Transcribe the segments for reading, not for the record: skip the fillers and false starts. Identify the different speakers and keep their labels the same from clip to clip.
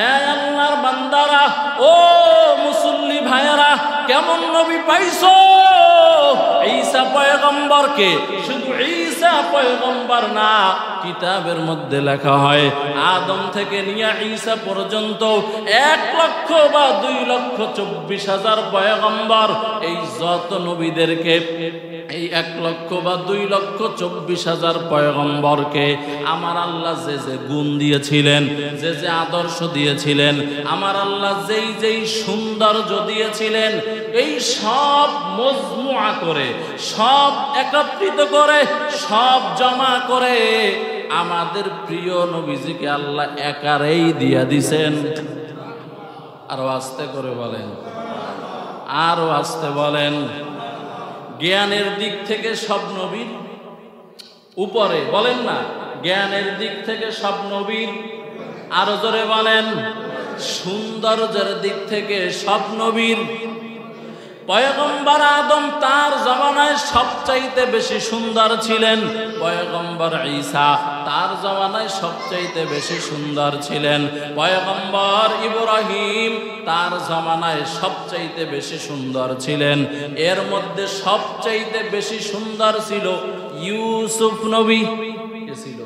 Speaker 1: এই আল্লাহর বান্দারা, ও মুসল্লি ভাইয়েরা, কেমন নবী পাইছো? ঈসা পয়গম্বরকে। শুধু ঈসা পয়গম্বর না, কিতাবের মধ্যে লেখা হয় আদম থেকে নিয়ে ঈসা পর্যন্ত 1,00,000 বা 2,24,000 পয়গম্বর। এই যত নবীদেরকে, এই 1,00,000 বা 2,24,000 পয়গম্বরকে আমার আল্লাহ যে যে গুণ দিয়েছিলেন, যে যে আদর্শ দিয়েছিলেন, আমার আল্লাহ যেই যেই সৌন্দর্য দিয়েছিলেন, এই সব মজমুআ করে, সব একত্রিত করে, সব জমা করে আমাদের প্রিয় নবীজিকে আল্লাহ একারেই দিয়া দিছেন। আরো আস্তে করে বলেন, আরো আস্তে বলেন। জ্ঞানের দিক থেকে সব নবীর উপরে, বলেন না, জ্ঞানের দিক থেকে সব নবীর, আরো জোরে বলেন, সৌন্দর্যের দিক থেকে সব নবীর। পয়গম্বর আদম তার জমানায় সবচাইতে বেশি সুন্দর ছিলেন। পয়গম্বর ঈসা তার জমানায় সবচাইতে বেশি সুন্দর ছিলেন। পয়গম্বর ইব্রাহিম তার জমানায় সবচাইতে বেশি সুন্দর ছিলেন। এর মধ্যে সবচাইতে বেশি সুন্দর ছিল ইউসুফ নবী। কে ছিল?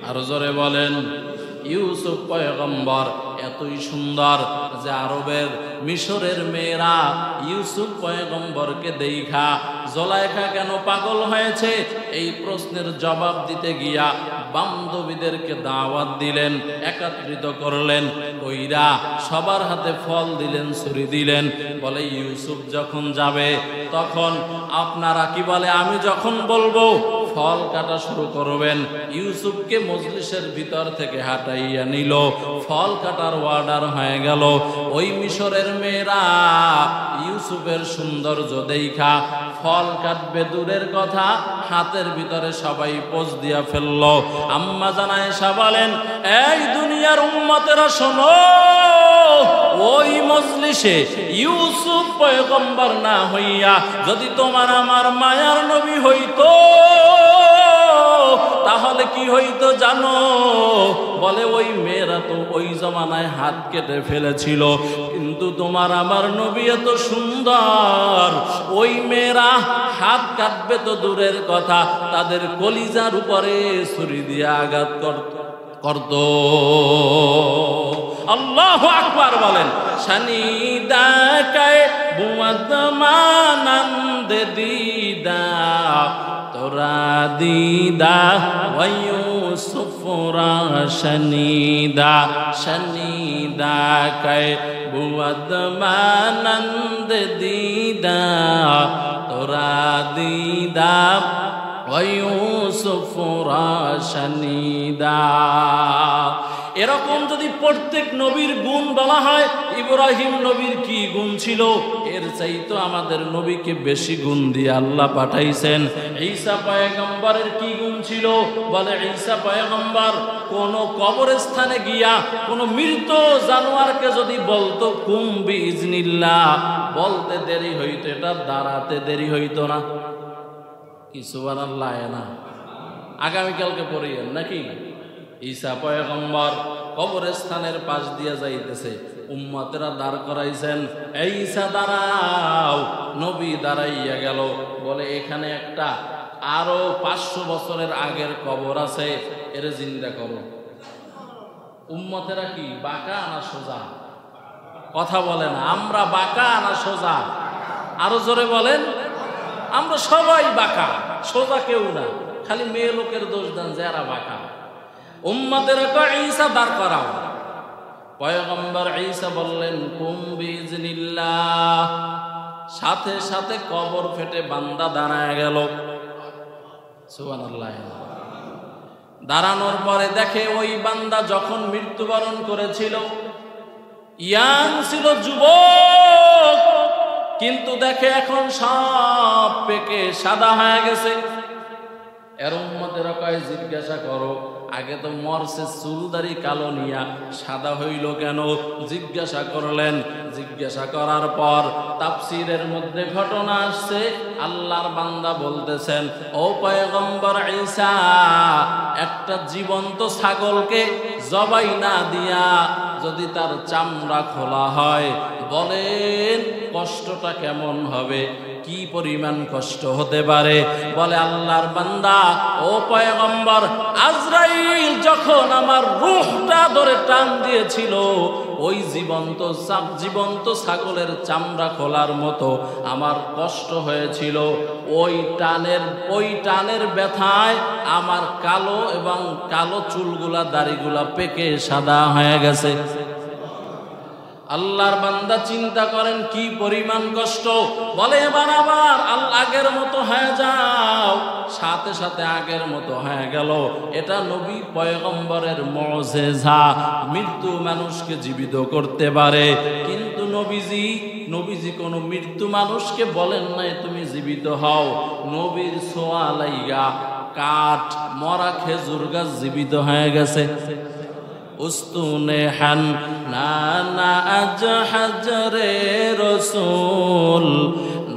Speaker 1: আরো জোরে বলেন। ইউসুফ পয়গম্বর এতই সুন্দর যে আরবের মিশরের মেয়েরা ইউসুফ পয়গম্বরকে দেখা জুলাইখা কেন পাগল হয়েছে এই প্রশ্নের জবাব দিতে গিয়া বান্ধবীদেরকে দাওয়াত দিলেন, একত্রিত করলেন, কইরা সবার হাতে ফল দিলেন, ছুরি দিলেন। বলে ইউসুফ যখন যাবে তখন আপনারা কি বলে, আমি যখন বলবো ফল কাটা শুরু করবেন। ইউসুফকে মজলিসের ভিতর থেকে হাঁটাইয়া নিল, ফল কাটার অর্ডার হয়ে গেল। ওই মিশরের মেয়েরা ইউসুফের সৌন্দর্য দেখা ফল কাটবে দূরের কথা, হাতের ভিতরে সবাই পোজ দিয়া ফেলল। আম্মা জানা আয়েশা বলেন, এই দুনিয়ার উম্মতেরা শোনো, ওই মজলিসে ইউসুফ পয়গম্বর না হইয়া যদি তোমার আমার মায়ার নবী হইতো তাহলে কি হইতো জানো? বলে ওই মেয়েরা তো ওই জমানায় হাত কেটে ফেলেছিল, কিন্তু তোমার আমার নবী এত সুন্দর, ওই মেয়েরা হাত কাটবে তো দূরের কথা, তাদের কলিজার উপরে ছুরি দিয়ে আঘাত করত। আল্লাহু আকবার বলেন। শানিদা কায় বুয়াদ মানন্দ দিদা তোরা দিদা ওয়ুসুফরা শানিদা শানিদা কায় বুয়াদ মানন্দ দিদা তোরা দিদা ওয়ুসুফরা শানিদা। এরকম যদি প্রত্যেক নবীর গুণ বলা হয়, ইব্রাহিম নবীর কি গুণ ছিল, এর চাইতো আমাদের নবীকে বেশি গুণ দিয়ে আল্লাহ পাঠাইছেন। ঈসা পয়গম্বরের কি গুণ ছিল? বলে ঈসা পয়গম্বর কোন কবরস্থানে গিয়া কোন মৃত জানোয়ারকে যদি বলতো কুম বিইজনিল্লাহ, বলতে দেরি হইতো, এটা দাঁড়াতে দেরি হইতো না। কি সুবহানাল্লাহ না? আগামীকালকে পড়িয়েন নাকি? ঈসা পয়গম্বর কবরস্থানের পাশ দিয়ে যাইতেছে, উম্মতেরা দাঁড় করাইছেন, এই ঈসা দাঁড়াও। নবী দাঁড়াইয়া গেল, বলে এখানে একটা আরো 500 বছরের আগের কবর আছে, এর জিন্দা করো। উম্মতেরা কি বাঁকা না সোজা? কথা বলেন, আমরা বাঁকা না সোজা? আরো জোরে বলেন। আমরা সবাই বাঁকা, সোজা কেউ না। খালি মেয়ে লোকের দোষ দেন যারা বাঁকা। উম্মতেরা কয় ঈসা দাঁড় করাও। পয়গম্বর ঈসা বললেন কুম বিইজনিল্লাহ। সাথে সাথে কবর ফেটে বান্দা দাঁড়ায় গেল। সুবহানাল্লাহ। দাঁড়ানোর পরে দেখে ওই বান্দা যখন মৃত্যুবরণ করেছিল ইয়াং ছিল, যুবক, কিন্তু দেখে এখন সব পেকে সাদা হয়ে গেছে। এর উম্মতেরা কয় জিজ্ঞাসা করো, আগে তো মরছে চুলদারি কালো নিয়া, সাদা হইল কেন? জিজ্ঞাসা করলেন। জিজ্ঞাসা করার পর তাফসীরের মধ্যে ঘটনা আসছে, আল্লাহর বান্দা বলতেছেন, ও পয়গম্বর ঈসা, একটা জীবন্ত ছাগলকে জবাই না দিয়া যদি তার চামড়া খোলা হয়, বলেন কষ্টটা কেমন হবে, কি পরিমাণ কষ্ট হতে পারে। বলে আল্লাহর বান্দা, ও পয়গম্বর, আজরাইল যখন আমার রূহটা ধরে টান দিয়েছিল, ওই জীবন্ত ছাগলের চামড়া খোলার মতো আমার কষ্ট হয়েছিল। ওই টানের ব্যথায় আমার কালো চুলগুলা, দাড়িগুলা পেকে সাদা হয়ে গেছে। আল্লাহর বান্দা চিন্তা করেন কি পরিমাণ কষ্ট। বলে এবার আবার আগের মতো হয়ে যাও, সাথে সাথে আগের মতো হয়ে গেল। এটা নবী পয়গম্বরের মুজিজা। মৃত্যু মানুষকে জীবিত করতে পারে, কিন্তু নবীজি কোনো মৃত্যু মানুষকে বলেন নাই তুমি জীবিত হও। নবীর ছোঁয়া লাইগা কাঠ, মরা খেজুর গাছ জীবিত হয়ে গেছে। উস্তুনে হান নানা আজ হাজরে রসুল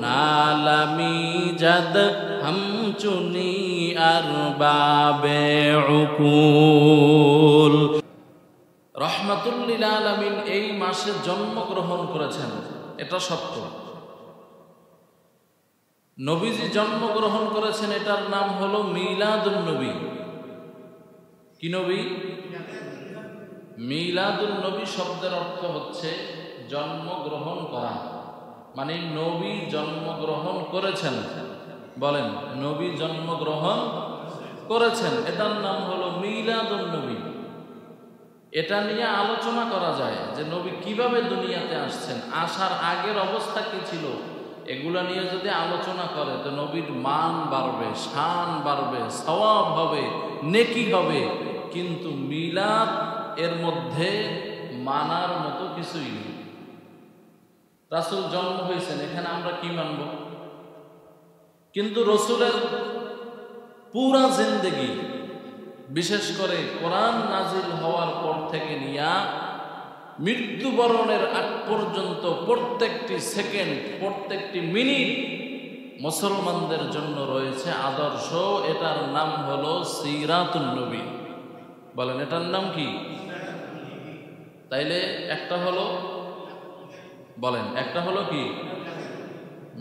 Speaker 1: নালামি জাদ হাম চুনি আর বাবে উকুল। রহমাতুল লিল আলামিন এই মাসে জন্মগ্রহণ করেছেন, এটা সত্য। নবীজি জন্মগ্রহণ করেছেন, এটার নাম হলো মিলাদুন নবী। কি নবী? মিলাদুন নবী শব্দের অর্থ হচ্ছে জন্মগ্রহণ করা, মানে নবী জন্মগ্রহণ করেছেন। বলেন, নবী জন্মগ্রহণ করেছেন, এটার নাম হলো মিলাদুন নবী। এটা নিয়ে আলোচনা করা যায় যে নবী কিভাবে দুনিয়াতে আসছেন, আসার আগের অবস্থা কি ছিল। এগুলা নিয়ে যদি আলোচনা করে তো নবীর মান বাড়বে, শান বাড়বে, সওয়াব হবে, নেকি হবে। কিন্তু মিলাদ এর মধ্যে মানার মতো কিছুই নেই। রাসূল জন্ম হয়েছেন, এখানে আমরা কি মানব? কিন্তু রসুলের পুরা জিন্দেগি, বিশেষ করে কোরআন নাজিল হওয়ার পর থেকে নিয়া মৃত্যুবরণের আগ পর্যন্ত প্রত্যেকটি সেকেন্ড, প্রত্যেকটি মিনিট মুসলমানদের জন্য রয়েছে আদর্শ। এটার নাম হলো সিরাতুন নবী। বলেন, এটার নাম কি? তাইলে একটা হলো, বলেন, একটা হলো কি?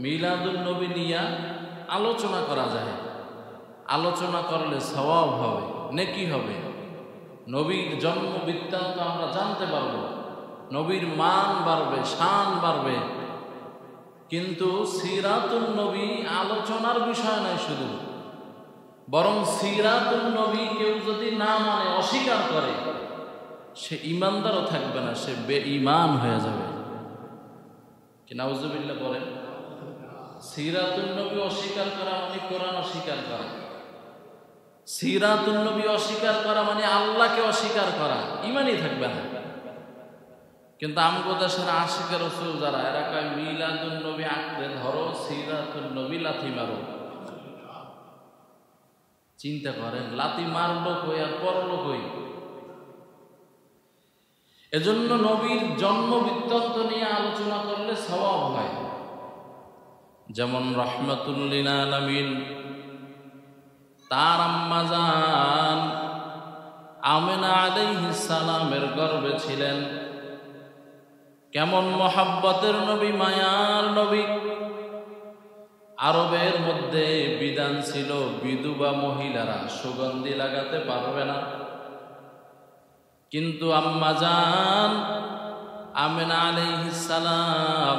Speaker 1: মিলাদুন নবী নিয়ে আলোচনা করা যায়। আলোচনা করলে সওয়াব হবে, নেকি হবে, নবীর জন্ম বৃত্তান্ত আমরা জানতে পারবো, নবীর মান বাড়বে, শান বাড়বে। কিন্তু সিরাতুন নবী আলোচনার বিষয় নয় শুধু, বরং সিরাতুন নবী কেউ যদি না মানে, অস্বীকার করে, সে ইমানদারও থাকবে না, সে বেঈমান হয়ে যাবে। কি নাউজুবিল্লাহ বলেন? সিরাতুন নবী অস্বীকার করা মানে কোরআন অস্বীকার করা। সিরাতুন নবী অস্বীকার করা মানে আল্লাহকে অস্বীকার করা, ইমানই থাকবে না। কিন্তু আমগো দেশের আশিকের রাসূল যারা, এরা কয় মিলাদুন নবী আঁকড়ে ধরো, সিরাতুন নবী লাথি মারো। চিন্তা করেন, লাথি মারলো কই আর পড়লো কই? এজন্য নবীর জন্ম বৃত্তান্ত নিয়ে আলোচনা করলে সওয়াব হয়। যেমন রাহমাতুল লিল আলামিন, তার আম্মা জান আমিনা আলাইহিস সালামের গর্ভে ছিলেন। কেমন মহাব্বতের নবী, মায়ার নবী। আরবের মধ্যে বিধান ছিল বিধবা মহিলারা সুগন্ধি লাগাতে পারবে না। কিন্তু আম্মা জান আমিনা আলাইহিস সালাম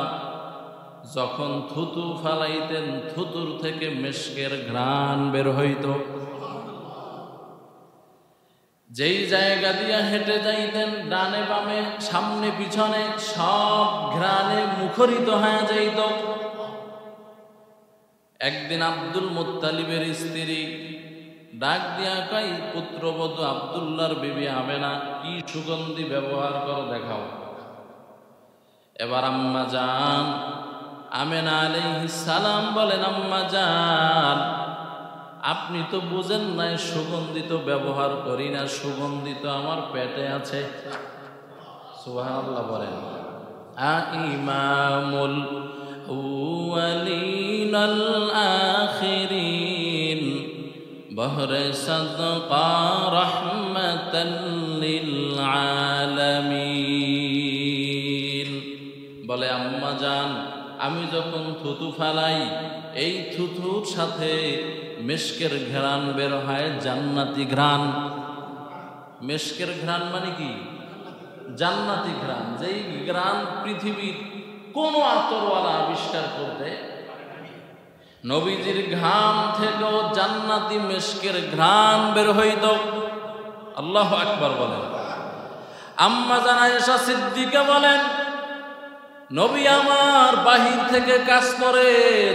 Speaker 1: যখন থুতু ফালাইতেন, থুতুর থেকে মেশকের ঘ্রাণ বের হইত। যেই জায়গা দিয়া হেঁটে যাইতেন, ডানে বামে, সামনে পিছনে, সব ঘ্রাণে মুখরিত হয়ে যাইত। একদিন আব্দুল মুত্তালিবের স্ত্রী ডাক দিয়া কয়, পুত্রবধূ আব্দুল্লাহর বিবি আমেনা, কি সুগন্ধি ব্যবহার করো দেখাও। এবার আম্মা জান আমেনা আলাইহিস সালাম বলেন, আম্মা জান আপনি তো বুঝেন নাই, সুগন্ধিত ব্যবহার করি না, সুগন্ধিত আমার পেটে আছে। সুবহানাল্লাহ বলেন। ইমামুল আউয়ালিন আল আখিরিন বহরে সাদকা রাহমাতাল লিল আলামিন। বলে আম্মা জান, আমি যখন থুতু ফালাই এই থুতুর সাথে মেশকের ঘ্রাণ বের হয়, জান্নাতি ঘ্রাণ। মেশকের ঘ্রাণ মানে কি? জান্নাতি ঘ্রাণ। যেই ঘ্রাণ পৃথিবীর কোন আতরওয়ালা আবিষ্কার করতে, নবীজির ঘাম থেকেও জান্নাতি মেশকের ঘ্রাণ বের হইত। আল্লাহু আকবার বলেন। আম্মা জান আয়েশা সিদ্দিকা বলেন, নবী আমার বাহির থেকে কাজ করে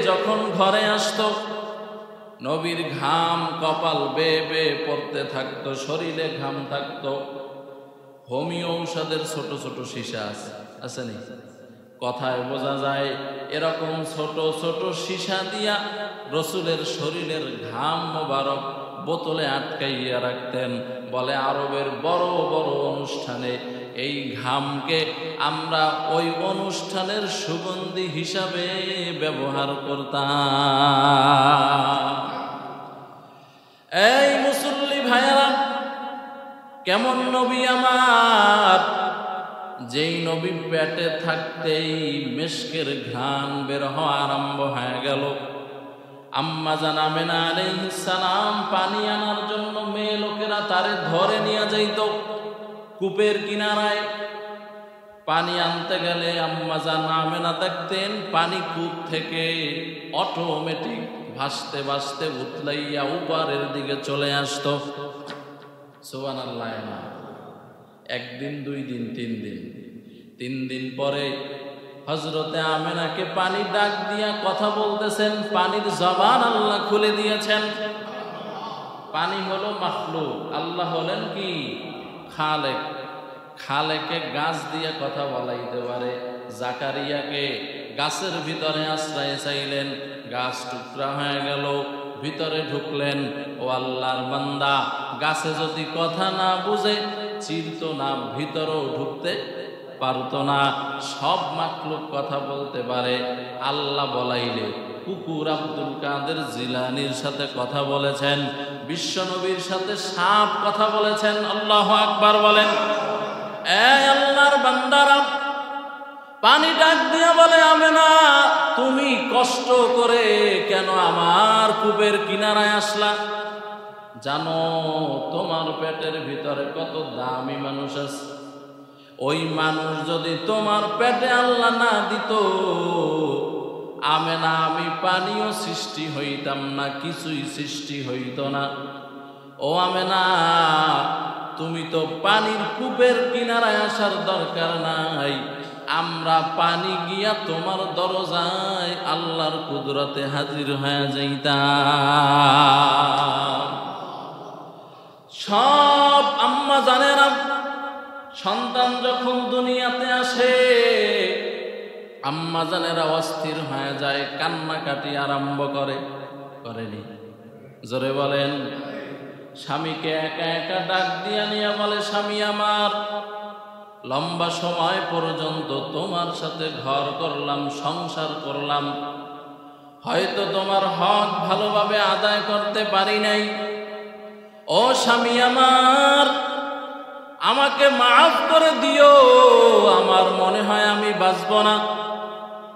Speaker 1: যখন ঘরে আসতো, নবীর ঘাম কপাল বেয়ে বেয়ে পড়তে থাকতো, শরীরে ঘাম থাকতো। হোমিও ঔষধের ছোট ছোট সীসা আছে নি, কথায় বোঝা যায় এরকম ছোট ছোট সীসা দিয়া রসুলের শরীরের ঘাম মোবারক বোতলে আটকাইয়া রাখতেন। বলে আরবের বড় বড় অনুষ্ঠানে এই ঘামকে আমরা ওই অনুষ্ঠানের সুগন্ধি হিসাবে ব্যবহার করতাম। এই মুসল্লি ভাইয়েরা, কেমন নবী আমার, যেই নবী পেটে থাকতেই মেশকের ঘ্রাণ বের হওয়া আরম্ভ হয়ে গেল। আম্মা জান আমেনা আলাইহিস সালাম পানি আনার জন্য মেয়ে লোকেরা তারে ধরে নিয়ে যাইত কূপের কিনারায়। পানি আনতে গেলে আম্মা জান আমেনা দেখতেন পানি কূপ থেকে অটোমেটিক ভাসতে ভাসতে উতলাইয়া উপরের দিকে চলে আসতো। সুবহানাল্লাহ। একদিন, 2 দিন, 3 দিন পরে হযরতে আমেনাকে পানি ডাক দিয়া কথা বলতেছেন, পানির জবান আল্লাহ খুলে দিয়েছেন। পানি হলো মাখলুক, আল্লাহ হলেন কি? খালেক। খালেকে গাছ দিয়ে কথা বলাইতে পারে। জাকারিয়াকে গাছের ভিতরে আশ্রয় চাইলেন, গাছ টুকরা হয়ে গেল, ভিতরে ঢুকলেন। ও আল্লাহর বান্দা, গাছে যদি কথা না বুঝে চিরতো না, ভিতরেও ঢুকতে পারতো না। সব মাখলুক কথা বলতে পারে, আল্লাহ বলাইলে কুকুর আব্দুল কাদের জিলানির সাথে কথা বলেছেন, বিশ্বনবীর সাথে সাপ কথা বলেছেন। আল্লাহু আকবার বলেন। এই আল্লাহর বান্দারা, পানি ডাক দিয়া বলে আমেনা, তুমি কষ্ট করে কেন আমার কূপের কিনারায় আসলা? জানো তোমার পেটের ভিতরে কত দামি মানুষ আছে। ওই মানুষ যদি তোমার পেটে আল্লাহ না দিত, আমেনা আমি পানিও সৃষ্টি হইতাম না, কিছুই সৃষ্টি হইত না। ও আমেনা, তুমি তো পানির কূপের কিনারায় আসার দরকার নাই। আমরা পানি গিয়া তোমার দরজায় আল্লাহর কুদরতে হাজির হয়ে যাইতাম। সব আম্মা জানেরা, সন্তান যখন দুনিয়াতে আসে আম্মা জানেরা অস্থির হয়ে যায়, কান্নাকাটি আরম্ভ করেনি? জোরে বলেন। স্বামীকে একা একা ডাক দিয়া নিয়ে বলে, স্বামী আমার, লম্বা সময় পর্যন্ত তোমার সাথে ঘর করলাম, সংসার করলাম, হয়তো তোমার হক ভালোভাবে আদায় করতে পারি নাই। ও স্বামী আমার, আমাকে মাফ করে দিও। আমার মনে হয় আমি বাঁচব না,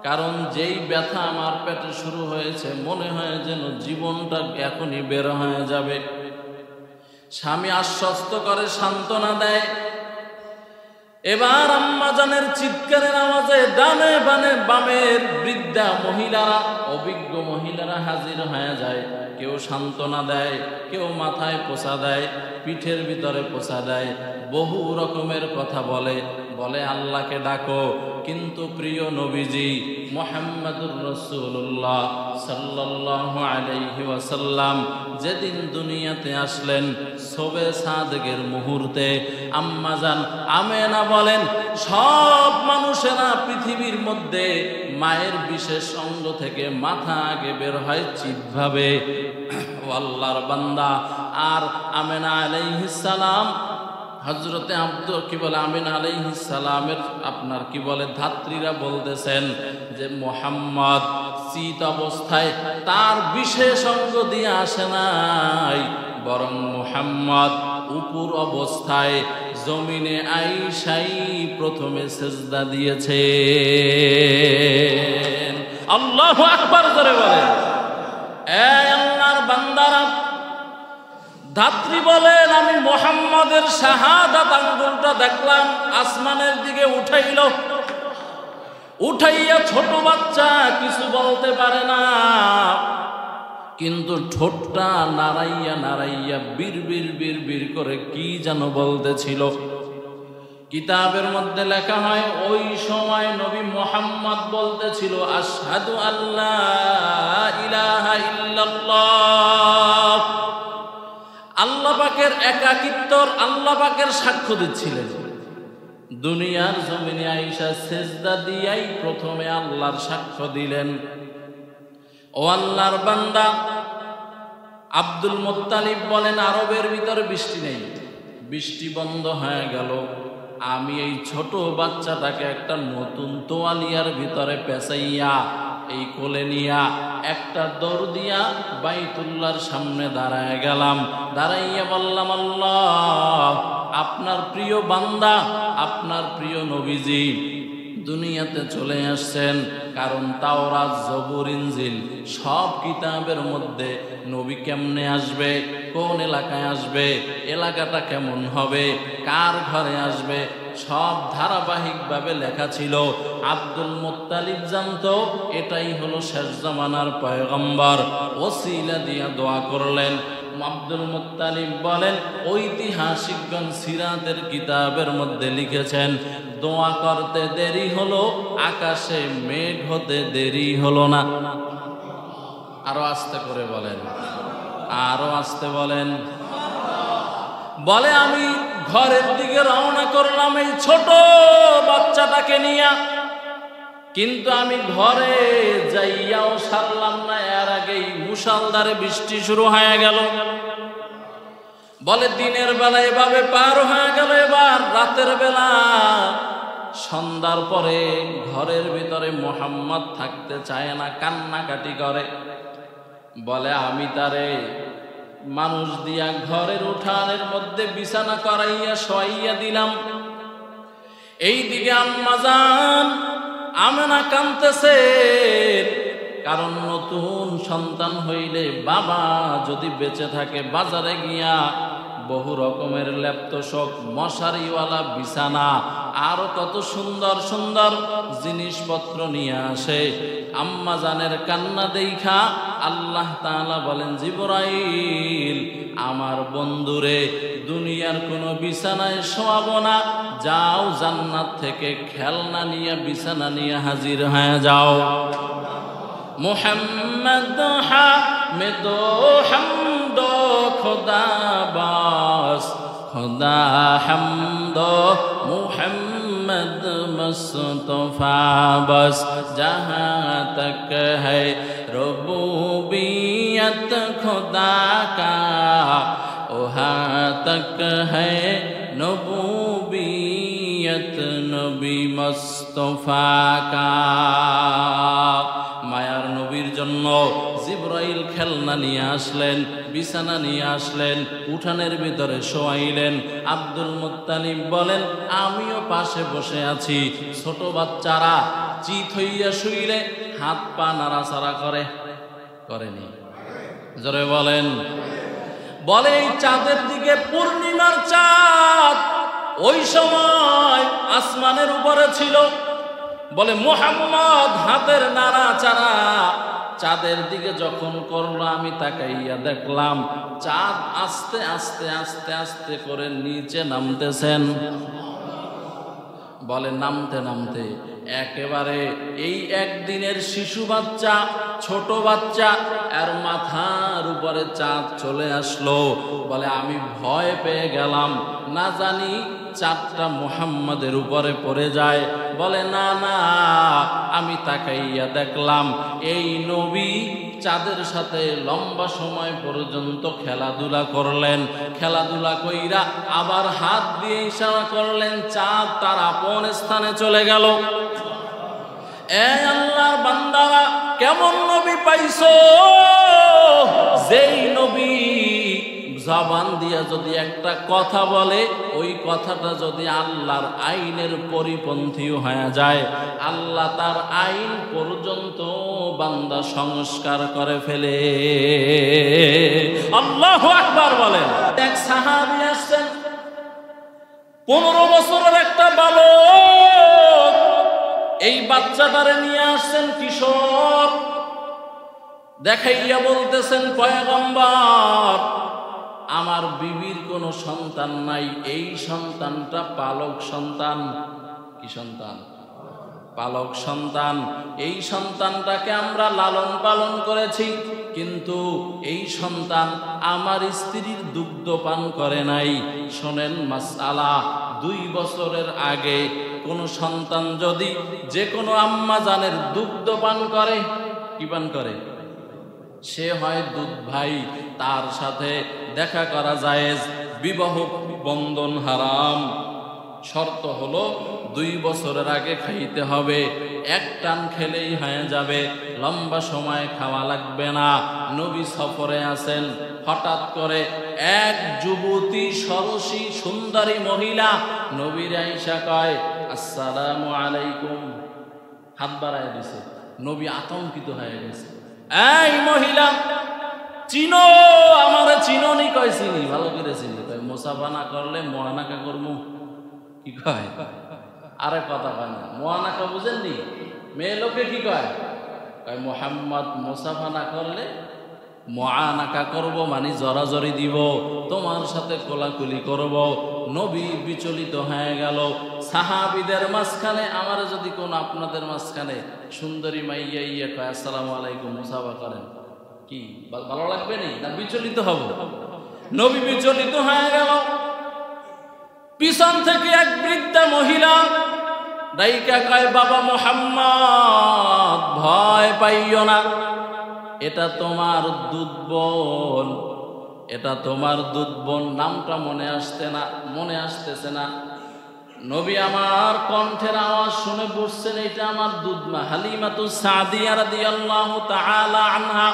Speaker 1: কারণ যেই ব্যথা আমার পেটে শুরু হয়েছে মনে হয় যেন জীবনটা এখনই বের হয়ে যাবে। স্বামী আশ্বস্ত করে, সান্ত্বনা দেয়। এবার আম্মা জানের চিৎকারের আওয়াজে ডানে বামে বামের বৃদ্ধা মহিলারা, অভিজ্ঞ মহিলারা হাজির হয়ে যায়। কেউ সান্ত্বনা দেয়, কেউ মাথায় পোছা দেয়, পিঠের ভিতরে পোছা দেয়, বহু রকমের কথা বলে আল্লাহকে ডাকো। কিন্তু প্রিয় নবীজি মুহাম্মদুর রাসূলুল্লাহ সাল্লাল্লাহু আলাইহি ওয়াসাল্লাম যেদিন দুনিয়াতে আসলেন, শবে সাদেকের মুহূর্তে আম্মা জান আমেনা বলেন, সব মানুষেরা পৃথিবীর মধ্যে মায়ের বিশেষ অঙ্গ থেকে মাথা আগে বের হয় চিৎভাবে। ও আল্লাহর বান্দা, আর আমেনা আলাইহিস সালাম হযরতে কি বলে আমিন আলাইহিস সালামের আপনার কি বলে ধাত্রীরা বলতেছেন যে মুহাম্মদ শীত অবস্থায় তার বিশেষ অঙ্গ দিয়ে আসে নাই, বরং মুহাম্মদ উপর অবস্থায় জমিনে আইসাই প্রথমে সিজদা দিয়েছে। আল্লাহু আকবার জোরে বলেন। এই আল্লাহর বান্দারা, ধাত্রী বলেন আমি মুহাম্মাদের শাহাদাত আঙ্গুলটা দেখলাম আসমানের দিকে উঠাইল, উঠাইয়া ছোট বাচ্চা কিছু বলতে পারে না, কিন্তু ঠোঁটটা নাড়াইয়া নাড়াইয়া বীর বীর বীর বীর করে কি যেন বলতেছিল। কিতাবের মধ্যে লেখা হয় ওই সময় নবী মুহাম্মদ বলতেছিল আশহাদু আল্লাহ ইলাহা ইল্লাল্লাহ। আল্লাহ পাকের একাকিত্বর আল্লাহ পাকের সাক্ষ্য দিচ্ছিলেন। দুনিয়ার জমিনে আয়েশা সিজদা দিয়াই প্রথমে আল্লাহর সাক্ষ্য দিলেন। ও আল্লাহর বান্দা, আব্দুল মুত্তালিব বলেন আরবের ভিতরে বৃষ্টি নেই, বৃষ্টি বন্ধ হয়ে গেল। আমি এই ছোট বাচ্চাটাকে একটা নতুন তোয়ালিয়ার ভিতরে পেঁচাইয়া এই কোলে নিয়া একটা দৌড় দিয়া বাইতুল্লাহর সামনে দাঁড়ায় গেলাম। দাঁড়াইয়া বললাম আল্লাহ, আপনার প্রিয় বান্দা, আপনার প্রিয় নবীজি দুনিয়াতে চলে আসছেন। কারণ তাওরাত, জবুর, ইনজিল সব কিতাবের মধ্যে নবী কেমনে আসবে, কোন এলাকায় আসবে, এলাকাটা কেমন হবে, কার ঘরে আসবে, সব ধারাবাহিকভাবে লেখা ছিল। আব্দুল মুত্তালিব জানতো এটাই হলো শেষ জামানার পয়গম্বর। ওসিলা দিয়া দোয়া করলেন। আব্দুল মুত্তালিব বলেন ঐতিহাসিকগণ সিরাতের কিতাবের মধ্যে লিখেছেন দোয়া করতে দেরি হলো, আকাশে মেঘ হতে দেরি হলো না। আরো আস্তে করে বলেন, আরো আস্তে বলেন। বলে আমি ঘরের দিকে রওনা করলাম এই ছোট বাচ্চাটাকে নিয়ে, কিন্তু আমি ঘরে যাইয়াও সারলাম না, এর আগেই মুষলধারে বৃষ্টি শুরু হয়ে গেল। বলে দিনের বেলা এভাবে পার হয়ে গেল, এবার রাতের বেলা সন্ধ্যার পরে ঘরের ভিতরে মুহাম্মদ থাকতে চায় না, কান্নাকাটি করে। বলে আমি তারে মানুষ দিয়া ঘরের উঠানের মধ্যে বিছানা করাইয়া শোয়াইয়া দিলাম। এইদিকে আম্মা জান আমেনা কাঁদতেছে, কারণ নতুন সন্তান হইলে বাবা যদি বেঁচে থাকে বাজারে গিয়া বহু রকমের ল্যাপটপ, মশারিওয়ালা বিছানা, আরো কত সুন্দর সুন্দর জিনিসপত্র নিয়ে আসে। আম্মা জানের কান্না দেইখা আল্লাহ তাআলা বলেন জিবরাইল আমার বন্ধুরে দুনিয়ার কোনো বিছানায় শোয়াবো না, যাও জান্নাত থেকে খেলনা নিয়ে বিছানা নিয়ে হাজির হয়ে যাও। মুহাম্মদ হামিদ হামদ খোদা বাস, খোদা হামদ মুহাম্মদ মুস্তফা বস, जहाँ तक है रबूबियत खुदा का वहाँ तक है नबूबियत नबी मुस्तफा का। মায়ার নবীর জন্য জিবরাইল খেলনা নিয়ে আসলেন, বিছানা নিয়ে আসলেন, উঠানের ভিতরে শোয়াইলেন। আব্দুল মুত্তালিব বলেন আমিও পাশে বসে আছি। ছোট বাচ্চারা চিত হইয়া শুইলে হাত পা নাড়াচাড়া করেনি? জোরে বলেন। বলে এই চাঁদের দিকে, পূর্ণিমার চাঁদ ওই সময় আসমানের উপরে ছিল। বলে মুহাম্মদ হাতের নাড়াচাড়া চাঁদের দিকে যখন করলো, আমি তাকাইয়া দেখলাম চাঁদ আস্তে আস্তে আস্তে আস্তে করে নিচে নামতেছেন। বলে নামতে নামতে একেবারে এই একদিনের শিশু বাচ্চা, ছোট বাচ্চা, এর মাথার উপরে চাঁদ চলে আসলো। বলে আমি ভয় পেয়ে গেলাম, না জানি চাঁদটা মুহাম্মাদের উপরে পড়ে যায়। বলে না না, আমি তাকাইয়া দেখলাম এই নবী চাঁদের সাথে লম্বা সময় পর্যন্ত খেলাধুলা করলেন। খেলাধুলা কইরা আবার হাত দিয়ে ইশারা করলেন, চাঁদ তার আপন স্থানে চলে গেল। এই আল্লাহর বান্দারা, কেমন নবী পাইছো? যেই নবী জবান দিয়া যদি একটা কথা বলে, ওই কথাটা যদি আল্লাহর আইনের পরিপন্থী হয়ে যায়, আল্লাহ তার আইন পর্যন্ত বান্দা সংস্কার করে ফেলে। আল্লাহু আকবার বলেন। এক সাহাবী আসছেন, 15 বছরের একটা বালক, এই বাচ্চাটারে নিয়ে আসছেন কিশোর, দেখাইয়া বলতেছেন, পয়গম্বর আমার বিবির কোনো সন্তান নাই, এই সন্তানটা পালক সন্তান। কি সন্তান? পালক সন্তান। এই সন্তানটাকে আমরা লালন পালন করেছি, কিন্তু এই সন্তান আমার স্ত্রীর দুগ্ধ পান করে নাই। শোনেন মাসআলা, 2 বছরের আগে কোনো সন্তান যদি যে কোনো আম্মা জানের দুগ্ধ পান করে, কি পান করে? সে হয় দুধ ভাই, তার সাথে দেখা করা জায়েজ, বিবাহ বন্ধন হারাম। শর্ত হলো 2 বছরের আগে খাইতে হবে, এক টান খেলেই হয়ে যাবে, লম্বা সময় খাওয়া লাগবে না। নবী সফরে আছেন, হঠাৎ করে এক যুবতী সরসী সুন্দরী মহিলা নবীর আইসা কয়, আসসালামু আলাইকুম, হাত বাড়ায় দিছে। নবী আতঙ্কিত হয়ে গেছে। এই মহিলা, চিনো আমারে? চিনোনি? কয় চিনি, ভালো করে চিনি। কয় মুসাফা না করলে মুআনাকা করবো। কি কয়? আরে কথা কয় না, মুআনাকা বুঝেননি? মেয়ে লোকে কি কয়? কয় মুহাম্মদ মুসাফা না করলে মুআনাকা করব, মানে জরাজরি দিব, তোমার সাথে কোলাকুলি করব। নবী বিচলিত হয়ে গেল। সাহাবীদের মাঝখানে, আমার যদি কোন আপনাদের মাঝখানে সুন্দরী মাইয়া ইয়া কয় আসসালামু আলাইকুম, মুসাফা করেন, কি ভালো লাগবে না বিচলিত হব? নবী বিচলিত হয়ে গেল। পিছন থেকে এক বৃদ্ধা মহিলা ডাইকা কয়, বাবা মুহাম্মদ ভয় পাইও না, এটা তোমার দুধ বোন, এটা তোমার দুধ বোন। নামটা মনে আসতেছে না। নবী আমার কণ্ঠের আওয়াজ শুনে বুঝছেন এটা আমার দুধ মা, হালিমাতুস সাদিয়া রাদিয়াল্লাহু তাআলা আনহা।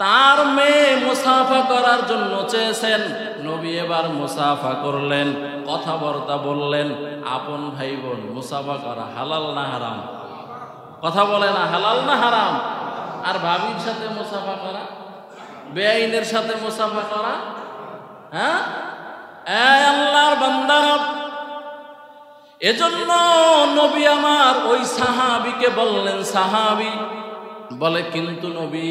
Speaker 1: তার মেয়ে মুসাফা করার জন্য চেয়েছেন। নবী এবার মুসাফা করলেন, কথাবার্তা বললেন। আপন ভাই বোন মুসাফা করা হালাল না হারাম? কথা বলে না, হালাল না হারাম? আর ভাবির সাথে মুসাফা করা, বেআইনের সাথে মুসাফা করা, হ্যাঁ? এই আল্লাহর বান্দারা, এজন্য নবী আমার ওই সাহাবীকে বললেন, সাহাবী বলে, কিন্তু নবী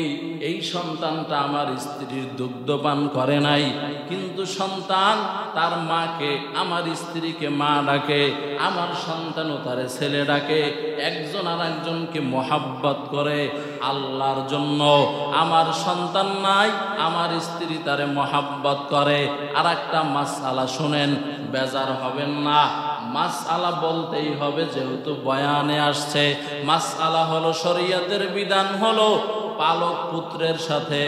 Speaker 1: এই সন্তানটা আমার স্ত্রীর দুগ্ধ পান করে নাই, কিন্তু সন্তান তার মাকে, আমার স্ত্রীকে মা ডাকে, আমার সন্তানও তারে ছেলে ডাকে, একজন আর একজনকে মহাব্বত করে। আল্লাহর জন্য আমার সন্তান নাই, আমার স্ত্রী তারে মহাব্বত করে। আর একটা মাসআলা শুনেন, বেজার হবেন না, মাসআলা বলতেই হবে, যেহেতু বয়ানে আসছে। মাসআলা হলো শরীয়তের বিধান হলো পালক পুত্রের সাথে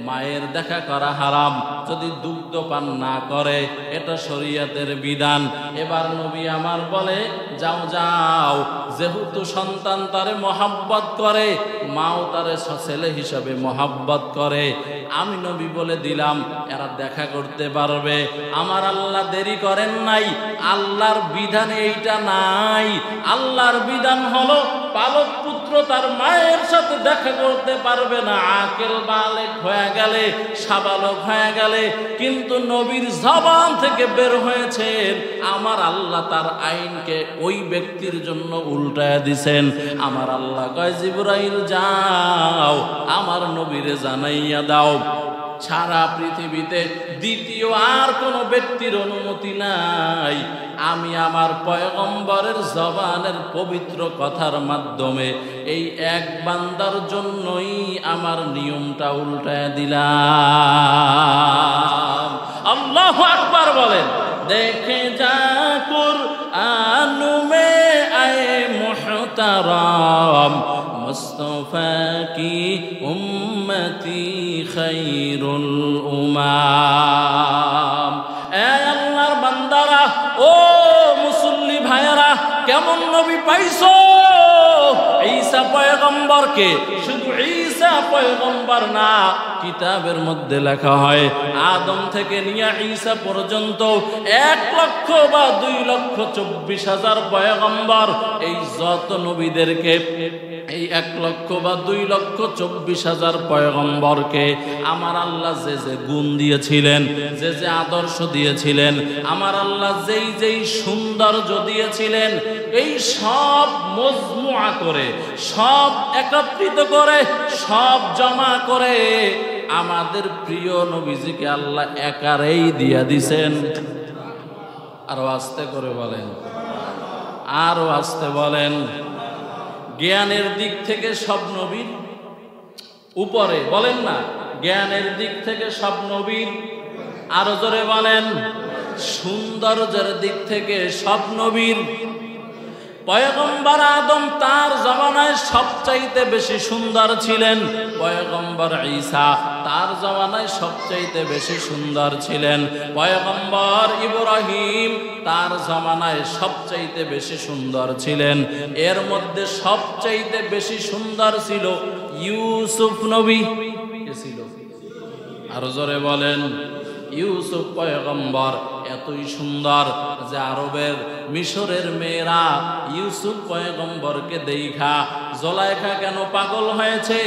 Speaker 1: মায়ের দেখা করা হারাম, যদি দুগ্ধ পান না করে, এটা শরীয়তের বিধান। এবার নবী আমার বলে, যাও যাও, যেহেতু সন্তান তারে মহাব্বত করে, মাও তারে ছেলে হিসাবে মহাব্বত করে, আমি নবী বলে দিলাম এরা দেখা করতে পারবে। আমার আল্লাহ দেরি করেন নাই, আল্লাহর বিধানে এইটা নাই। আল্লাহর বিধান হলো পালক পুত্র তার মায়ের সাথে দেখা করতে পারবে না, আকেল বালেক হয়ে গেলে, সাবালক হয়ে গেলে। কিন্তু নবীর জবান থেকে বের হয়েছেন, আমার আল্লাহ তার আইনকে ওই ব্যক্তির জন্য উল্টায় দিছেন। আমার আল্লাহ কয়, জিবরাইল যাও, আমার নবীরে জানাইয়া দাও, সারা পৃথিবীতে দ্বিতীয় আর কোনো ব্যক্তির অনুমতি নাই, আমি আমার পয়গম্বরের জবানের পবিত্র কথার মাধ্যমে এই এক বান্দার জন্যই আমার নিয়মটা উল্টায় দিলাম। আল্লাহু আকবার বলেন। देखे जा कुरान में आए मुहतरम मुस्तफा की उम्मती खैरुल उमाम। ए अल्लाहर बान्दारा ओ मुसल्ली भाइरा केमन नबी पाइছো? ঈসা পয়গম্বরকে। শুধু ঈসা পয়গম্বর না, কিতাবের মধ্যে লেখা হয় আদম থেকে নিয়ে ঈসা পর্যন্ত 1 লক্ষ বা 2,24,000 পয়গম্বর। এই যত নবীদেরকে, এই 1 লক্ষ বা 2,24,000 পয়গম্বরকে আমার আল্লাহ যে যে গুণ দিয়েছিলেন, যে যে আদর্শ দিয়েছিলেন, আমার আল্লাহ যেই যেই সৌন্দর্য দিয়েছিলেন, এই সব মজমুআ করে, সব একত্রিত করে, সব জমা করে আমাদের প্রিয় নবীজিকে আল্লাহ একারেই দিয়া দিছেন। আরো আস্তে করে বলেন, আরো আস্তে বলেন। জ্ঞানের দিক থেকে সব নবীর উপরে, বলেন না, জ্ঞানের দিক থেকে সব নবীর, আরো জোরে বলেন, সৌন্দর্যের দিক থেকে সব নবীর। পয়গম্বর আদম তার জামানায় সবচাইতে বেশি সুন্দর ছিলেন। পয়গম্বর ঈসা তার জামানায় সবচাইতে বেশি সুন্দর ছিলেন। পয়গম্বর ইব্রাহিম তার জামানায় সবচাইতে বেশি সুন্দর ছিলেন। এর মধ্যে সবচাইতে বেশি সুন্দর ছিল ইউসুফ নবী। কে ছিল? আরো জোরে বলেন। ইউসুফ পয়গম্বর এতই সুন্দর যে আরবের মিশরের মেয়েরা ইউসুফ পয়গম্বরকে দেখা জুলাইখা কেন পাগল হয়েছে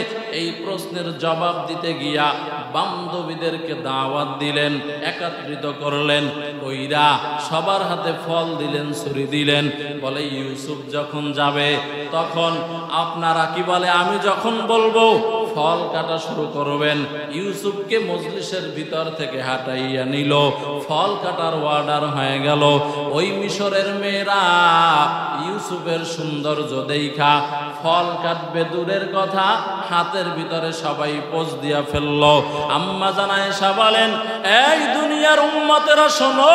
Speaker 1: এই প্রশ্নের জবাব দিতে গিয়া বান্ধবীদেরকে দাওয়াত দিলেন, একত্রিত করলেন, কইরা সবার হাতে ফল দিলেন, ছুরি দিলেন। বলে ইউসুফ যখন যাবে তখন আপনারা কি বলে, আমি যখন বলবো ফল কাটা শুরু করবেন। ইউসুফকে মজলিসের ভিতর থেকে হাঁটাইয়া নিল, ফল কাটার অর্ডার হয়ে গেল। ওই মিশরের মেয়েরা ইউসুফের সৌন্দর্য দেখা ফল কাটবে দূরের কথা, হাতের ভিতরে সবাই পোজ দিয়া ফেলল। আম্মা জান আয়েশা বলেন, এই দুনিয়ার উম্মতেরা শোনো,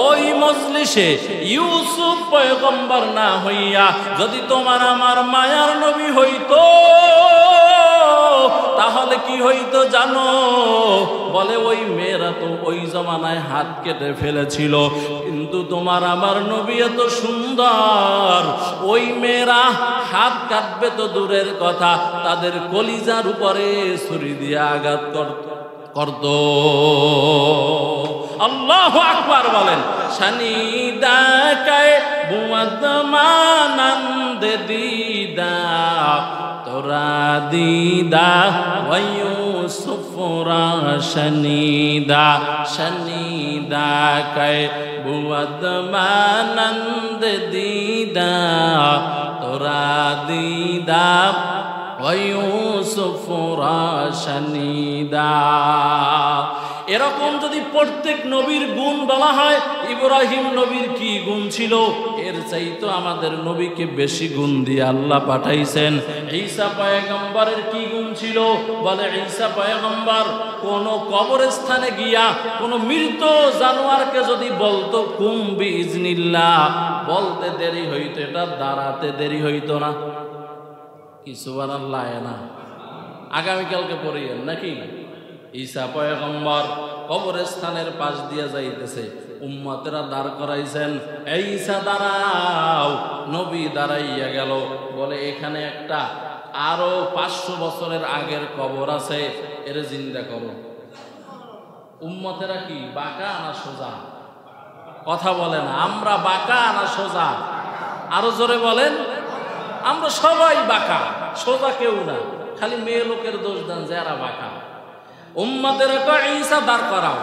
Speaker 1: ওই মজলিসে ইউসুফ পয়গম্বর না হইয়া যদি তোমার আমার মায়ার নবী হইতো তাহলে কি হইতো জানো? বলে ওই মেয়েরা তো ওই জমানায় হাত কেটে ফেলেছিল, কিন্তু তোমার আমার নবী এত সুন্দর, ওই মেয়েরা হাত কাটবে তো দূরের কথা, তাদের কলিজার উপরে ছুরি দিয়ে আঘাত করত। আল্লাহু আকবার বলেন। শানিদা কায় বুয়াদমানন্দ দিদা তোরা দিদা ওয়ুসুফরা শানিদা শানিদা কায় বুয়াদমানন্দ দিদা তোরা দিদা ওয়ুসুফরা শানিদা। এরকম যদি প্রত্যেক নবীর গুণ বলা হয়, ইব্রাহিম নবীর কি গুণ ছিল, এর চাইতো আমাদের নবীকে বেশি গুণ দিয়ে আল্লাহ পাঠাইছেন। ঈসা পয়গম্বরের কি গুণ ছিল? বলে ঈসা পয়গম্বর কোন কবরস্থানে গিয়া কোন মৃত জানোয়ারকে যদি বলতো কুম বিইজনিল্লাহ, বলতে দেরি হইতো, এটা দাঁড়াতে দেরি হইতো না। কি সুবহানাল্লাহ না? আগামীকালকে পড়িয়েন নাকি? ঈসা পয়গম্বর কবরস্থানের পাশ দিয়ে যাইতেছে, উম্মতেরা দাঁড় করাইছেন, এই ঈসা দাঁড়াও। নবী দাঁড়াইয়া গেল, বলে এখানে একটা আরো 500 বছরের আগের কবর আছে, এর জিন্দা করো। উম্মতেরা কি বাঁকা না সোজা? কথা বলে না, আমরা বাঁকা না সোজা? আরো জোরে বলেন। আমরা সবাই বাঁকা, সোজা কেউ না, খালি মেয়ে লোকের দোষ দেন যারা বাঁকা। উম্মতেরা কয় ঈসা দাঁড় করাও।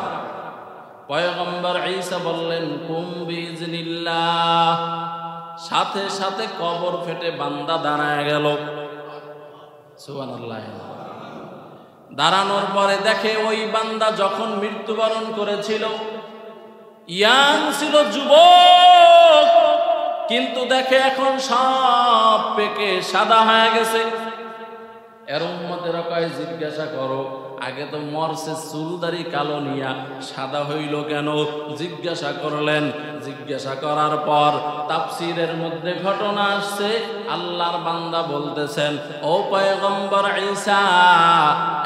Speaker 1: পয়গম্বর ঈসা বললেন কুম বিইজনিল্লাহ, সাথে সাথে কবর ফেটে বান্দা দাঁড়ায় গেল। সুবহানাল্লাহ। দাঁড়ানোর পরে দেখে ওই বান্দা যখন মৃত্যুবরণ করেছিল ইয়াং ছিল, যুবক, কিন্তু দেখে এখন সব পেকে সাদা হয়ে গেছে। এর উম্মতেরা কয় জিজ্ঞাসা করো, আগে তো মরছে চুলদারি কালো নিয়া, সাদা হইল কেন? জিজ্ঞাসা করলেন। জিজ্ঞাসা করার পর তাফসীরের মধ্যে ঘটনা আসছে, আল্লাহর বান্দা বলতেছেন, ও পয়গম্বর ঈসা,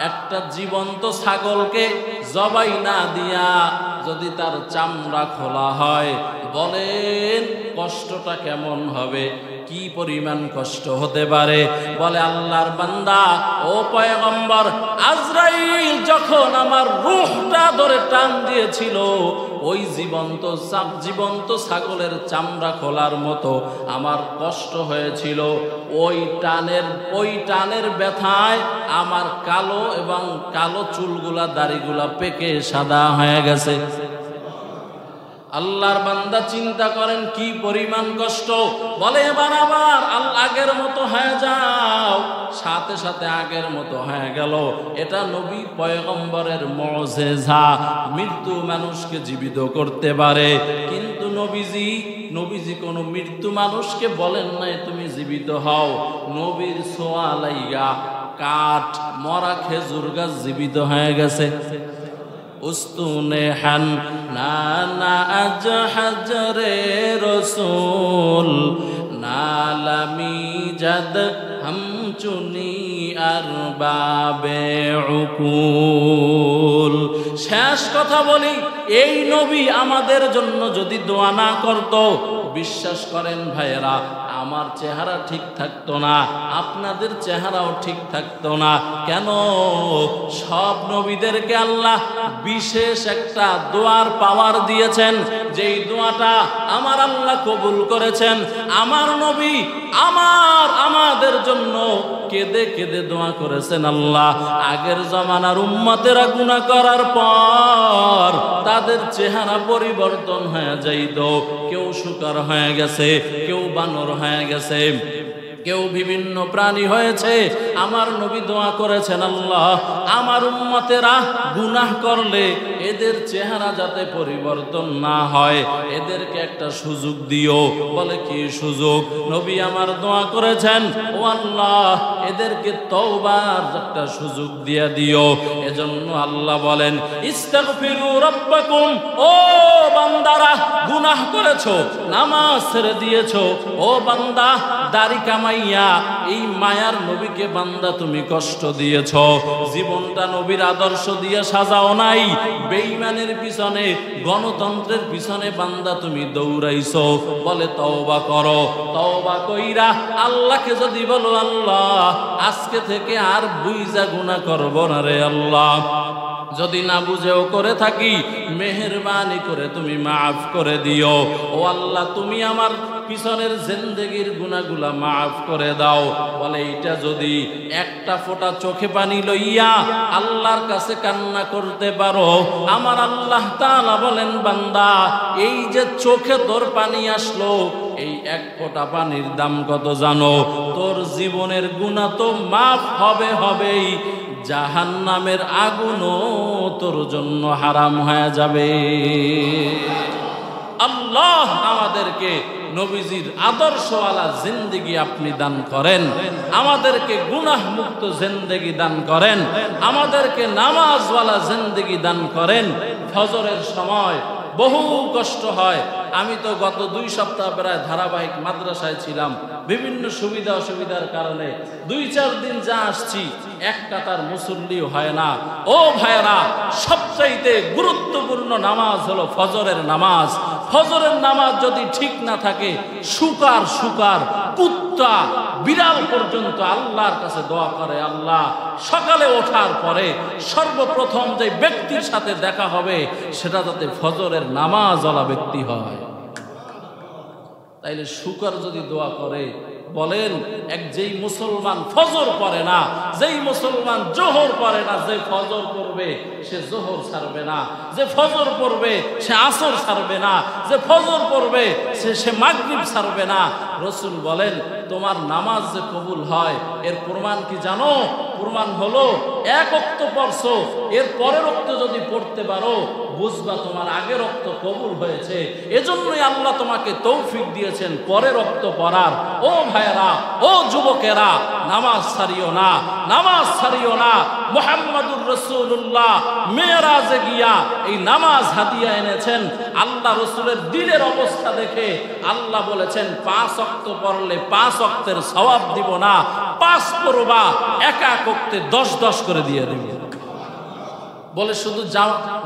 Speaker 1: একটা জীবন্ত ছাগলকে জবাই না দিয়া যদি তার চামড়া খোলা হয়, বলেন কষ্টটা কেমন হবে? কি পরিমাণ কষ্ট হতে পারে? বলে, আল্লাহর বান্দা, ও পয়গম্বর, আজরাইল যখন আমার রূহটা ধরে টান দিয়েছিল, ওই জীবন্ত ছাগলের চামড়া খোলার মতো আমার কষ্ট হয়েছিল। ওই টানের ব্যথায় আমার কালো চুলগুলা, দাড়িগুলা পেকে সাদা হয়ে গেছে। আল্লাহর বান্দা চিন্তা করেন কি পরিমাণ কষ্ট। বলে, এবার আবার আগের মতো হয়ে যাও। সাথে সাথে আগের মতো হয়ে গেল। এটা নবী পয়গম্বরের মুজিজা। মৃত্যু মানুষকে জীবিত করতে পারে, কিন্তু নবীজি কোনো মৃত্যু মানুষকে বলেন নাই তুমি জীবিত হও। নবীর ছোঁয়া লাইগা কাঠ, মরা খেজুর গাছ জীবিত হয়ে গেছে। উস্তুনে হান নানা আজ হাজরে রসুল নালামি জাদ হাম চুনি আর বাবে উকুল। শেষ কথা বলি, এই নবী আমাদের জন্য যদি দোয়া না করত, বিশ্বাস করেন ভাইয়েরা, আমার চেহারা ঠিক থাকতো না, আপনাদের চেহারাও ঠিক থাকতো না। কেন? সব নবীদেরকে আল্লাহ বিশেষ একটা দোয়ার পাওয়ার দিয়েছেন, যেই দোয়াটা আমার আল্লাহ কবুল করেছেন। আমার নবী আমাদের জন্য কেঁদে কেঁদে দোয়া করেছেন। আল্লাহ আগের জমানার উম্মতেরা গুনাহ করার পর তাদের চেহারা পরিবর্তন হয়ে যাইত। কেউ শুকর হয়ে গেছে, কেউ বানর হয়ে গেছে, কেউ বিভিন্ন প্রাণী হয়েছে। আমার নবী দোয়া করেছেন, আল্লাহ আমার উম্মতেরা গুনাহ করলে এদের চেহারা যাতে পরিবর্তন না হয়, এদেরকে একটা সুযোগ দিও। বলে, কি সুযোগ? নবী আমার দোয়া করেছেন, ও আল্লাহ এদেরকে তওবার একটা সুযোগ দিয়ে দিও। এজন্য আল্লাহ বলেন, ইস্তাগফিরু রাব্বাকুম। ও বান্দারা, গুনাহ করেছো, নামাজ ছেড়ে দিয়েছো, ও বান্দা দাড়ি কামাইয়া এই মায়ার নবীকে বান্দা তুমি কষ্ট দিয়েছ। জীবনটা নবীর আদর্শ দিয়ে সাজাও নাই, বেঈমানের পিছনে, গণতন্ত্রের পিছনে বান্দা তুমি দৌড়াইছো। বলে, তওবা করো। তওবা কইরা আল্লাহকে যদি বলো, আল্লাহ আজকে থেকে আর বুইজা গুনাহ করব না রে আল্লাহ, যদি না বুঝেও করে থাকি মেহেরবানি করে তুমি মাফ করে দিও। ও আল্লাহ, তুমি আমার পিছনের জিন্দেগির গুনাহগুলা মাফ করে দাও। বলে, এইটা যদি একটা ফোঁটা চোখে পানি লইয়া আল্লাহর কাছে কান্না করতে পারো, আমার আল্লাহ তাআলা বলেন, বান্দা এই যে চোখে তোর পানি আসলো, এই এক ফোঁটা পানির দাম কত জানো? তোর জীবনের গুনাহ তো মাফ হবেই, জাহান্নামের আগুনও তোর জন্য হারাম হয়ে যাবে। আল্লাহ আমাদেরকে নবীজির আদর্শওয়ালা জিন্দেগি আপনি দান করেন, আমাদেরকে গুনাহ মুক্ত জিন্দেগি দান করেন, আমাদেরকে নামাজওয়ালা জিন্দেগি দান করেন। ফজরের সময় বহু কষ্ট হয়। আমি তো গত 2 সপ্তাহ প্রায় ধারাবাহিক মাদ্রাসায় ছিলাম, বিভিন্ন সুবিধা অসুবিধার কারণে 2-4 দিন যা আসছি, এক কাতার মুসল্লি হয় না। ও ভাইরা, সবচাইতে গুরুত্বপূর্ণ নামাজ হলো ফজরের নামাজ। ফজরের নামাজ যদি ঠিক না থাকে, শুকার কুত্তা বিড়াল পর্যন্ত আল্লাহর কাছে দোয়া করে, আল্লাহ সকালে ওঠার পরে সর্বপ্রথম যে ব্যক্তির সাথে দেখা হবে সেটা যাতে ফজরের নামাজওয়ালা ব্যক্তি হয়। তাইলে শুকর যদি দোয়া করে, বলেন যেই মুসলমান ফজর পড়ে না, যেই মুসলমান জোহর পড়ে না, যে ফজর পড়বে সে জোহর ছাড়বে না, যে ফজর পড়বে সে আসর ছাড়বে না, যে ফজর পড়বে সে মাগরিব ছাড়বে না। রাসূল বলেন, তোমার নামাজ যে কবুল হয় এর প্রমাণ কি জানো? প্রমাণ হলো এক ওয়াক্ত পড়ছো, এর পরের ওয়াক্ত যদি পড়তে পারো বুঝবা তোমার আগের ওয়াক্ত কবুল হয়েছে। এজন্যই আল্লাহ তোমাকে তৌফিক দিয়েছেন পরের ওয়াক্ত পড়ার। ও ভাইয়েরা, ও যুবকেরা, নামাজ ছাড়িও না, নামাজ ছাড়িও না। মুহাম্মাদুর রাসূলুল্লাহ মেরাজে গিয়া এই নামাজ হাদিয়া এনেছেন। আল্লাহ রাসূলের দিলের অবস্থা দেখে আল্লাহ বলেছেন 5 ওয়াক্ত পড়লে 5 ওয়াক্তের সওয়াব দিব না, 5 পড়বা এক এক ওয়াক্তে 10 করে দিয়ে দিব। বলে শুধু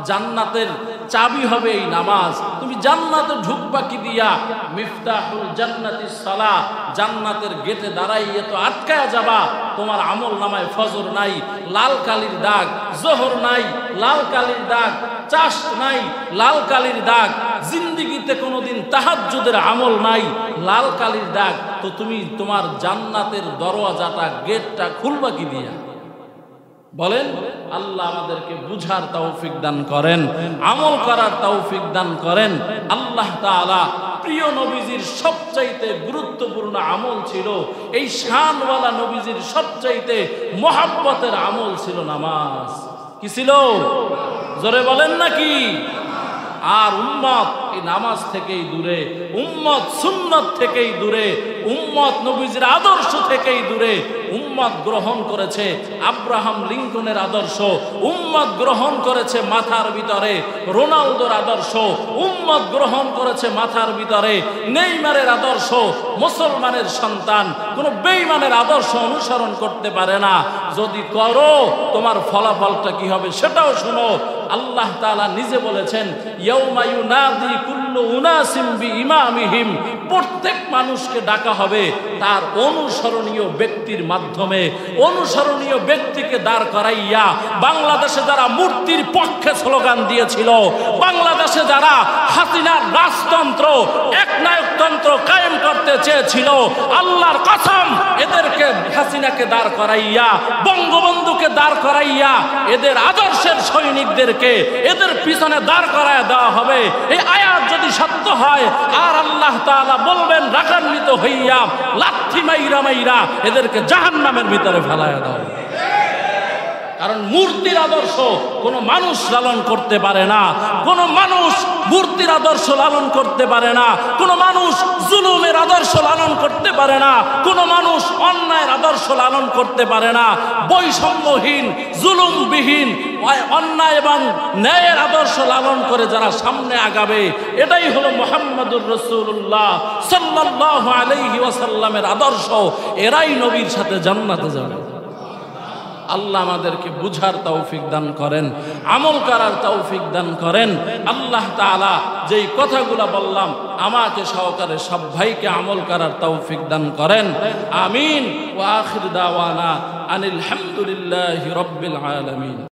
Speaker 1: জান্নাতের চাবি হবে এই নামাজ। তুমি জান্নাতে ঢুকবা কি দিয়া? মিফতাহুল জান্নাতিস সালাহ, জান্নাতের গেটে দাঁড়াইয়ে তো আটকায়া যাবা। তোমার আমল নামায় ফজর নাই, লাল কালির দাগ, জোহর নাই, লাল কালির দাগ, চাষ নাই, লাল কালির দাগ, জিন্দিগিতে কোনোদিন তাহাজ্জুদের আমল নাই, লাল কালির দাগ। তো তুমি তোমার জান্নাতের দরওয়াজাটা, গেটটা খুলবা কি দিয়া? বলেন। আল্লাহ আমাদেরকে বুঝার তৌফিক দান করেন, আমল করার তৌফিক দান করেন। আল্লাহ তাআলা প্রিয় নবীজির সবচাইতে গুরুত্বপূর্ণ আমল ছিল, এই শানওয়ালা নবীজির সবচাইতে মহব্বতের আমল ছিল নামাজ। কি ছিল? জোরে বলেন নাকি? আর উম্মত এই নামাজ থেকেই দূরে, উম্মত সুন্নাত থেকেই দূরে, উম্মত নবীজির আদর্শ থেকেই দূরে। উম্মত গ্রহণ করেছে আব্রাহাম লিঙ্কনের আদর্শ, উম্মত গ্রহণ করেছে মাথার ভিতরে রোনালদোর আদর্শ, উম্মত গ্রহণ করেছে মাথার ভিতরে নেইমারের আদর্শ। মুসলমানের সন্তান কোন বেঈমানের আদর্শ অনুসরণ করতে পারে না। যদি করো তোমার ফলাফলটা কি হবে সেটাও শুনো। আল্লাহ তাআলা নিজে বলেছেন, ইয়াউমা ইউনাদি কুল্লু উনাসিম বিইমামিহিম, প্রত্যেক মানুষকে ডাকা হবে তার অনুসরণীয় ব্যক্তির মাধ্যমে। অনুসরণীয় ব্যক্তিকে দাঁড় করাইয়া বাংলাদেশে যারা মূর্তির পক্ষে স্লোগান দিয়েছিল, বাংলাদেশে যারা হাসিনার রাজতন্ত্র, একনায়কতন্ত্র কায়েম করতে চেয়েছিল, আল্লাহর কসম এদেরকে, হাসিনাকে দাঁড় করাইয়া, বঙ্গবন্ধুকে দাঁড় করাইয়া, এদের আদর্শের সৈনিকদেরকে এদের পিছনে দাঁড় করায় দেওয়া হবে। এই আয়াত যদি সত্য হয়, আর আল্লাহ তাআলা বলবেন রাগান্বিত হইয়া লাথি মাইরা মাইরা এদেরকে জাহান্নামের ভিতরে ফেলায়া দাও। কারণ মূর্তির আদর্শ কোন মানুষ লালন করতে পারে না, কোন মানুষ মূর্তির আদর্শ লালন করতে পারে না, কোন মানুষ জুলুমের আদর্শ লালন করতে পারে না, কোন মানুষ অন্যায়ের আদর্শ লালন করতে পারে না। বৈষম্যহীন, জুলুমবিহীন, অন্যায় এবং ন্যায়ের আদর্শ লালন করে যারা সামনে আগাবে, এটাই হলো মুহাম্মাদুর রাসূলুল্লাহ সাল্লাল্লাহু আলাইহি ওয়াসাল্লামের আদর্শ। এরাই নবীর সাথে জান্নাতে যাবে। আল্লাহ আমাদেরকে বুঝার তৌফিক দান করেন, আমল করার তৌফিক দান করেন। আল্লাহ তাআলা যেই কথাগুলো বললাম আমাকে সহকারে সব ভাইকে আমল করার তৌফিক দান করেন। আমিন। ওয়া আখির দাওয়ানা আনিল হামদুলিল্লাহি রাব্বিল আলামিন।